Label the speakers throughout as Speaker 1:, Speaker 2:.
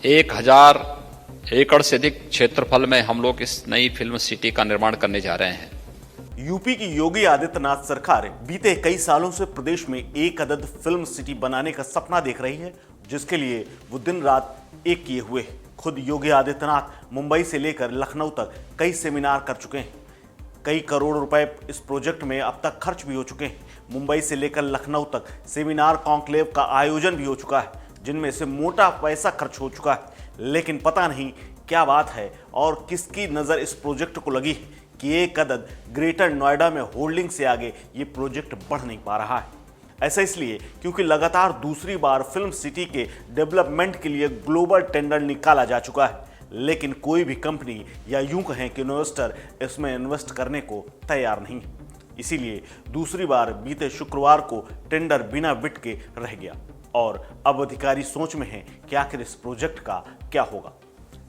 Speaker 1: 1000 एकड़ से अधिक क्षेत्रफल में हम लोग इस नई फिल्म सिटी का निर्माण करने जा रहे हैं।
Speaker 2: यूपी की योगी आदित्यनाथ सरकार बीते कई सालों से प्रदेश में एक अदद फिल्म सिटी बनाने का सपना देख रही है, जिसके लिए वो दिन रात एक किए हुए हैं। खुद योगी आदित्यनाथ मुंबई से लेकर लखनऊ तक कई सेमिनार कर चुके हैं। कई करोड़ रुपए इस प्रोजेक्ट में अब तक खर्च भी हो चुके हैं। मुंबई से लेकर लखनऊ तक सेमिनार कॉन्क्लेव का आयोजन भी हो चुका है, जिनमें से मोटा पैसा खर्च हो चुका है। लेकिन पता नहीं क्या बात है और किसकी नज़र इस प्रोजेक्ट को लगी कि एक अदद ग्रेटर नोएडा में होल्डिंग से आगे ये प्रोजेक्ट बढ़ नहीं पा रहा है। ऐसा इसलिए क्योंकि लगातार दूसरी बार फिल्म सिटी के डेवलपमेंट के लिए ग्लोबल टेंडर निकाला जा चुका है, लेकिन कोई भी कंपनी या यूं कहें कि इन्वेस्टर इसमें इन्वेस्ट करने को तैयार नहीं। इसीलिए दूसरी बार बीते शुक्रवार को टेंडर बिना बिट के रह गया और अब अधिकारी सोच में हैं कि आखिर इस प्रोजेक्ट का क्या होगा।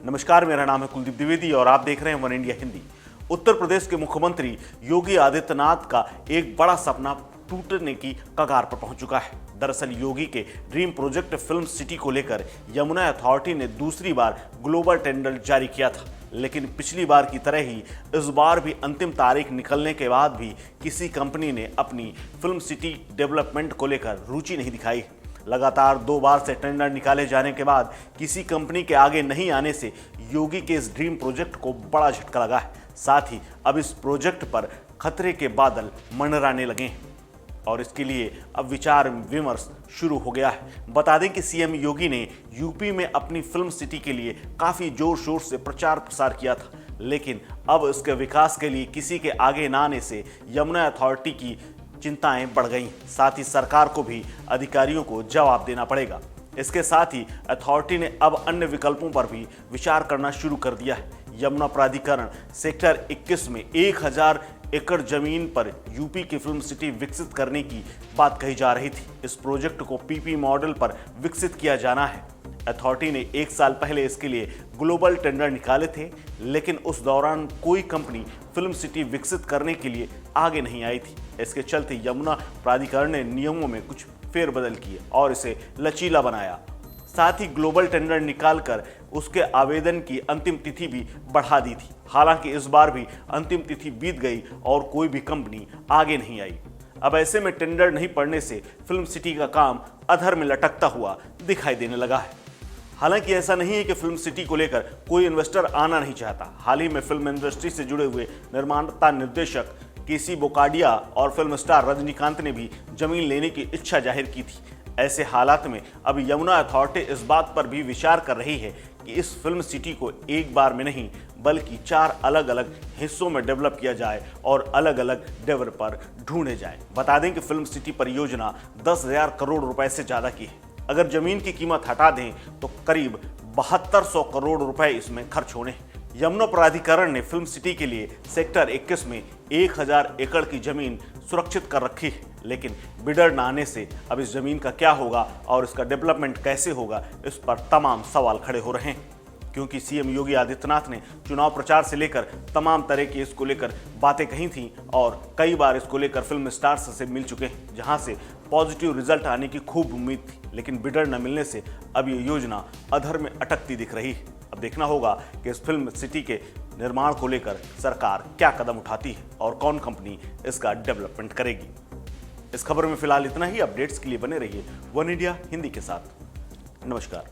Speaker 2: नमस्कार, मेरा नाम है कुलदीप द्विवेदी और आप देख रहे हैं वन इंडिया हिंदी। उत्तर प्रदेश के मुख्यमंत्री योगी आदित्यनाथ का एक बड़ा सपना टूटने की कगार पर पहुंच चुका है। दरअसल योगी के ड्रीम प्रोजेक्ट फिल्म सिटी को लेकर यमुना अथॉरिटी ने दूसरी बार ग्लोबल टेंडर जारी किया था, लेकिन पिछली बार की तरह ही इस बार भी अंतिम तारीख निकलने के बाद भी किसी कंपनी ने अपनी फिल्म सिटी डेवलपमेंट को लेकर रुचि नहीं दिखाई। लगातार 2 बार से टेंडर निकाले जाने के बाद किसी कंपनी के आगे नहीं आने से योगी के इस ड्रीम प्रोजेक्ट को बड़ा झटका लगा है। साथ ही अब इस प्रोजेक्ट पर खतरे के बादल मंडराने लगे हैं और इसके लिए अब विचार विमर्श शुरू हो गया है। बता दें कि सीएम योगी ने यूपी में अपनी फिल्म सिटी के लिए काफ़ी जोर शोर से प्रचार प्रसार किया था, लेकिन अब इसके विकास के लिए किसी के आगे न आने से यमुना अथॉरिटी की चिंताएं बढ़ गईं। साथ ही सरकार को भी अधिकारियों को जवाब देना पड़ेगा। इसके साथ ही अथॉरिटी ने अब अन्य विकल्पों पर भी विचार करना शुरू कर दिया है। यमुना प्राधिकरण सेक्टर 21 में 1000 एकड़ जमीन पर यूपी की फिल्म सिटी विकसित करने की बात कही जा रही थी। इस प्रोजेक्ट को पीपी मॉडल पर विकसित किया जाना है। अथॉरिटी ने 1 साल पहले इसके लिए ग्लोबल टेंडर निकाले थे, लेकिन उस दौरान कोई कंपनी फिल्म सिटी विकसित करने के लिए आगे नहीं आई थी। इसके चलते यमुना प्राधिकरण ने नियमों में कुछ फेरबदल किए और इसे लचीला बनाया। साथ ही ग्लोबल टेंडर निकालकर उसके आवेदन की अंतिम तिथि भी बढ़ा दी थी। हालांकि इस बार भी अंतिम तिथि बीत गई और कोई भी कंपनी आगे नहीं आई। अब ऐसे में टेंडर नहीं पड़ने से फिल्म सिटी का काम अधर में लटकता हुआ दिखाई देने लगा है। हालांकि ऐसा नहीं है कि फिल्म सिटी को लेकर कोई इन्वेस्टर आना नहीं चाहता। हाल ही में फिल्म इंडस्ट्री से जुड़े हुए निर्माता निर्देशक केसी बोकाडिया और फिल्म स्टार रजनीकांत ने भी जमीन लेने की इच्छा जाहिर की थी। ऐसे हालात में अब यमुना अथॉरिटी इस बात पर भी विचार कर रही है कि इस फिल्म सिटी को एक बार में नहीं बल्कि 4 अलग अलग हिस्सों में डेवलप किया जाए और अलग अलग डेवलपर ढूंढे जाए। बता दें कि फिल्म सिटी परियोजना 10,000 करोड़ रुपए से ज़्यादा की है। अगर जमीन की कीमत हटा दें तो करीब 7200 करोड़ रुपए इसमें खर्च होने हैं। यमुना प्राधिकरण ने फिल्म सिटी के लिए सेक्टर 21 में 1000 एकड़ की जमीन सुरक्षित कर रखी है, लेकिन बिडर न आने से अब इस जमीन का क्या होगा और इसका डेवलपमेंट कैसे होगा, इस पर तमाम सवाल खड़े हो रहे हैं। क्योंकि सीएम योगी आदित्यनाथ ने चुनाव प्रचार से लेकर तमाम तरह की इसको लेकर बातें कही थी और कई बार इसको लेकर फिल्म स्टार्स से मिल चुके हैं, जहां से पॉजिटिव रिजल्ट आने की खूब उम्मीद थी। लेकिन बिडर न मिलने से अब ये योजना अधर में अटकती दिख रही है। अब देखना होगा कि इस फिल्म सिटी के निर्माण को लेकर सरकार क्या कदम उठाती है और कौन कंपनी इसका डेवलपमेंट करेगी। इस खबर में फिलहाल इतना ही। अपडेट्स के लिए बने रहिए वन इंडिया हिंदी के साथ। नमस्कार।